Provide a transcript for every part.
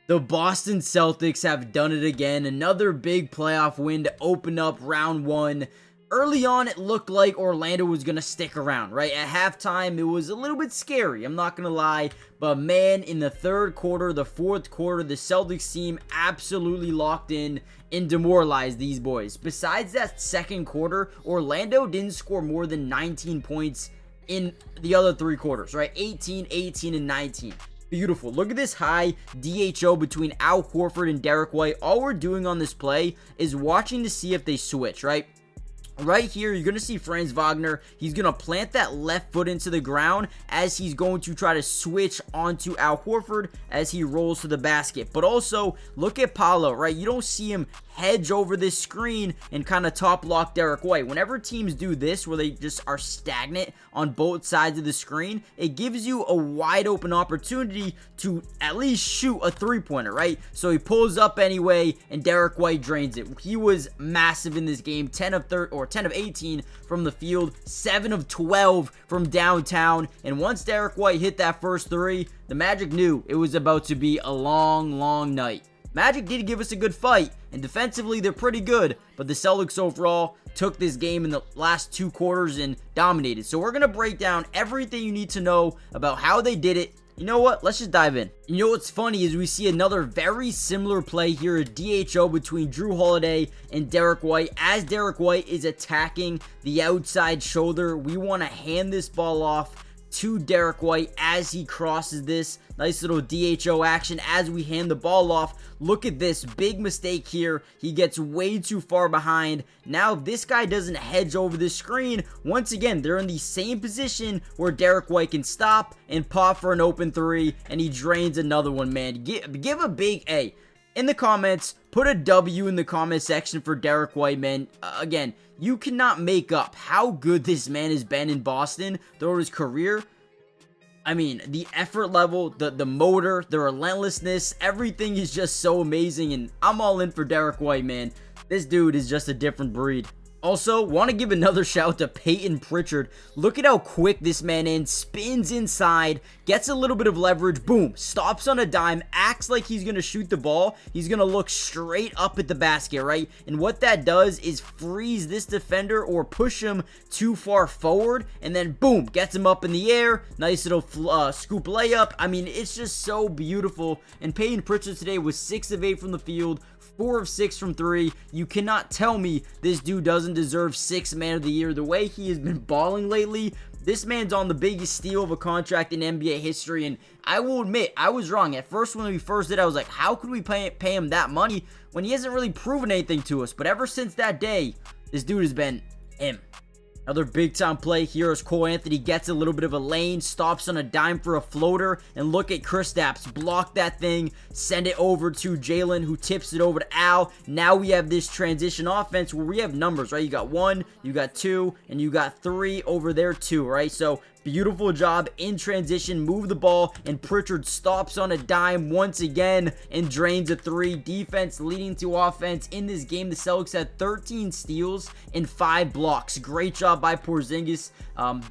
The Boston Celtics have done it again. Another big playoff win to open up round one. Early on, it looked like Orlando was going to stick around, right? At halftime, it was a little bit scary, I'm not going to lie. But man, in the third quarter, the fourth quarter, the Celtics team absolutely locked in and demoralized these boys. Besides that second quarter, Orlando didn't score more than 19 points in the other three quarters, right? 18, 18, and 19. Beautiful. Look at this high DHO between Al Horford and Derek White. All we're doing on this play is watching to see if they switch, right? Right here, you're going to see Franz Wagner. He's going to plant that left foot into the ground as he's going to try to switch onto Al Horford as he rolls to the basket. But also, look at Paolo, right? You don't see him hedge over this screen and kind of top lock Derek White. Whenever teams do this, where they just are stagnant on both sides of the screen, it gives you a wide open opportunity to at least shoot a three-pointer, right? So he pulls up anyway, and Derek White drains it. He was massive in this game, 10 of 18 from the field, 7 of 12 from downtown. And once Derek White hit that first three, the Magic knew it was about to be a long, long night. Magic did give us a good fight, and defensively they're pretty good, but the Celtics overall took this game in the last two quarters and dominated. So we're going to break down everything you need to know about how they did it. You know what? Let's just dive in. You know what's funny is we see another very similar play here, a DHO between Drew Holiday and Derek White. As Derek White is attacking the outside shoulder, we want to hand this ball off to Derek White as he crosses this. Nice little DHO action as we hand the ball off. Look at this big mistake here. He gets way too far behind. Now, if this guy doesn't hedge over the screen, once again, they're in the same position where Derek White can stop and pop for an open three, and he drains another one, man. Give a big A. In the comments, put a W in the comment section for Derek White, man. Again, you cannot make up how good this man has been in Boston throughout his career. I mean, the effort level, the motor, the relentlessness, everything is just so amazing, and I'm all in for Derek White, man. This dude is just a different breed. Also, want to give another shout to Peyton Pritchard. Look at how quick this man is. Spins inside, gets a little bit of leverage, boom, stops on a dime, acts like he's going to shoot the ball. He's going to look straight up at the basket, right? And what that does is freeze this defender or push him too far forward, and then boom, gets him up in the air. Nice little scoop layup. I mean, it's just so beautiful. And Peyton Pritchard today was 6 of 8 from the field, 4 of 6 from 3. You cannot tell me this dude doesn't deserve 6th man of the year. The way he has been balling lately, this man's on the biggest steal of a contract in NBA history, and I will admit, I was wrong. At first, when we first did, I was like, how could we pay him that money when he hasn't really proven anything to us? But ever since that day, this dude has been him. Another big-time play here as Cole Anthony gets a little bit of a lane, stops on a dime for a floater, and look at Kristaps block that thing, send it over to Jalen, who tips it over to Al. Now we have this transition offense where we have numbers, right? You got 1, you got 2, and you got 3 over there too, right? So beautiful job in transition, move the ball, and Pritchard stops on a dime once again and drains a 3. Defense leading to offense in this game. The Celtics had 13 steals and 5 blocks. Great job by Porzingis.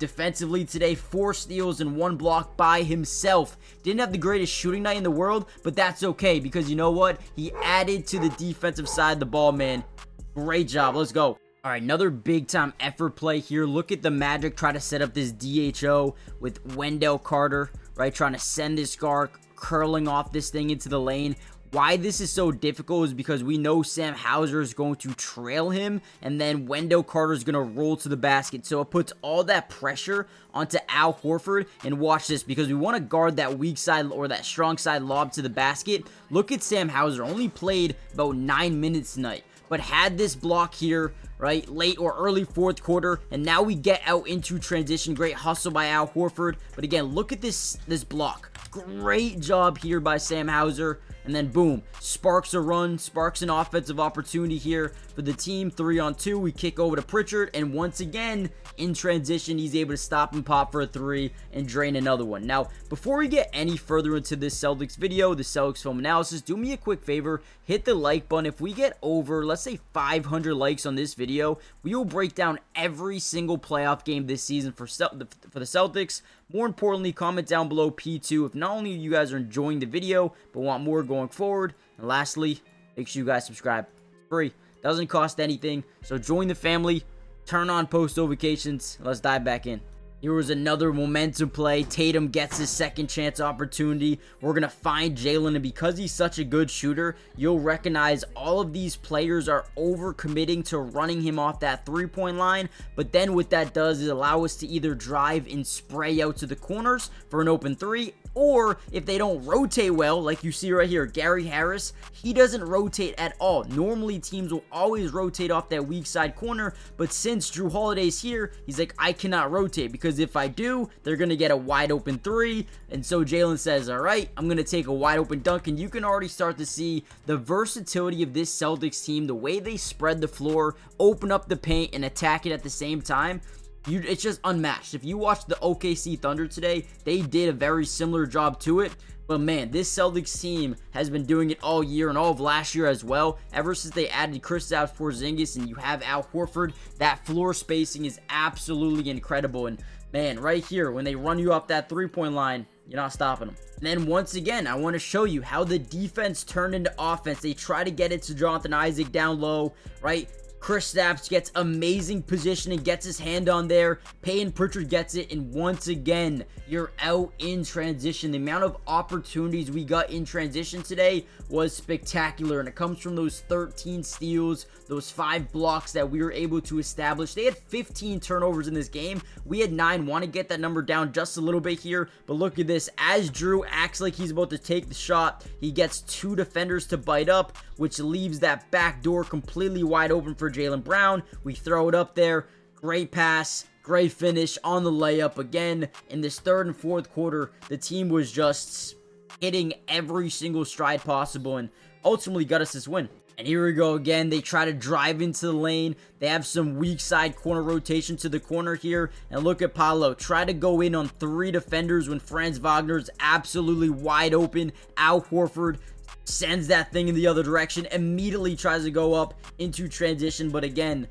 Defensively today, 4 steals and 1 block by himself. Didn't have the greatest shooting night in the world, but that's okay because you know what? He added to the defensive side of the ball, man. Great job. Let's go. All right, another big-time effort play here. Look at the Magic try to set up this DHO with Wendell Carter, right? Trying to send this guard, curling off this thing into the lane. Why this is so difficult is because we know Sam Hauser is going to trail him, and then Wendell Carter is going to roll to the basket. So it puts all that pressure onto Al Horford, and watch this because we want to guard that weak side or that strong side lob to the basket. Look at Sam Hauser, only played about 9 minutes tonight, but had this block here, right, late or early fourth quarter, and now we get out into transition. Great hustle by Al Horford, but again, look at this block. Great job here by Sam Hauser, and then boom, sparks a run, sparks an offensive opportunity here for the team. 3-on-2, we kick over to Pritchard, and once again, in transition, he's able to stop and pop for a 3 and drain another one. Now, before we get any further into this Celtics video, the Celtics film analysis, do me a quick favor, hit the like button. If we get over, let's say 500 likes on this video, video, we will break down every single playoff game this season for the Celtics. More importantly, comment down below P2 if not only you guys are enjoying the video, but want more going forward. And lastly, make sure you guys subscribe. It's free. Doesn't cost anything. So join the family. Turn on post notifications. Let's dive back in. Here was another momentum play. Tatum gets his second chance opportunity. We're going to find Jalen, and because he's such a good shooter, you'll recognize all of these players are overcommitting to running him off that three-point line. But then what that does is allow us to either drive and spray out to the corners for an open three, or if they don't rotate well, like you see right here, Gary Harris, he doesn't rotate at all. Normally, teams will always rotate off that weak side corner, but since Jrue Holiday's here, he's like, I cannot rotate, because if I do, they're going to get a wide open three. And so Jalen says, all right, I'm going to take a wide open dunk, and you can already start to see the versatility of this Celtics team, the way they spread the floor, open up the paint, and attack it at the same time. It's just unmatched. If you watch the OKC Thunder today, they did a very similar job to it. But man, this Celtics team has been doing it all year and all of last year as well. Ever since they added Kristaps Porzingis and you have Al Horford, that floor spacing is absolutely incredible. And man, right here, when they run you off that three-point line, you're not stopping them. And then once again, I want to show you how the defense turned into offense. They try to get it to Jonathan Isaac down low, right? Kristaps gets amazing positioning, gets his hand on there. Payton Pritchard gets it, and once again, you're out in transition. The amount of opportunities we got in transition today was spectacular, and it comes from those 13 steals, those 5 blocks that we were able to establish. They had 15 turnovers in this game. We had 9. Want to get that number down just a little bit here, but look at this. As Jrue acts like he's about to take the shot, he gets 2 defenders to bite up, which leaves that back door completely wide open for Jaylen Brown. We throw it up there. Great pass. Great finish on the layup. Again, in this third and fourth quarter, the team was just hitting every single stride possible and ultimately got us this win. And here we go again. They try to drive into the lane. They have some weak side corner rotation to the corner here. And look at Paolo. Try to go in on 3 defenders when Franz Wagner's absolutely wide open. Al Horford sends that thing in the other direction. Immediately tries to go up into transition. But again,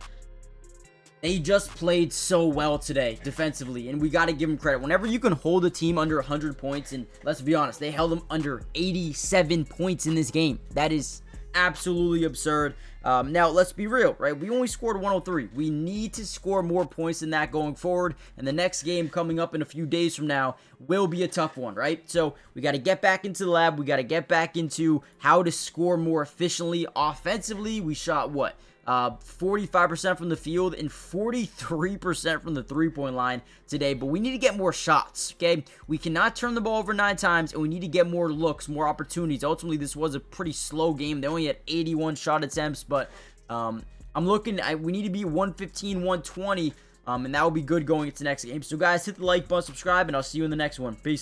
they just played so well today defensively, and we got to give them credit. Whenever you can hold a team under 100 points, and let's be honest, they held them under 87 points in this game. That is absolutely absurd. Now, let's be real, right? We only scored 103. We need to score more points than that going forward, and the next game coming up in a few days from now will be a tough one, right? So we got to get back into the lab. We got to get back into how to score more efficiently. Offensively, we shot what? 45% from the field and 43% from the three-point line today, but we need to get more shots, okay? We cannot turn the ball over 9 times, and we need to get more looks, more opportunities. Ultimately, this was a pretty slow game. They only had 81 shot attempts, but I'm looking at, we need to be 115, 120, and that will be good going into the next game. So guys, hit the like button, subscribe, and I'll see you in the next one. Peace.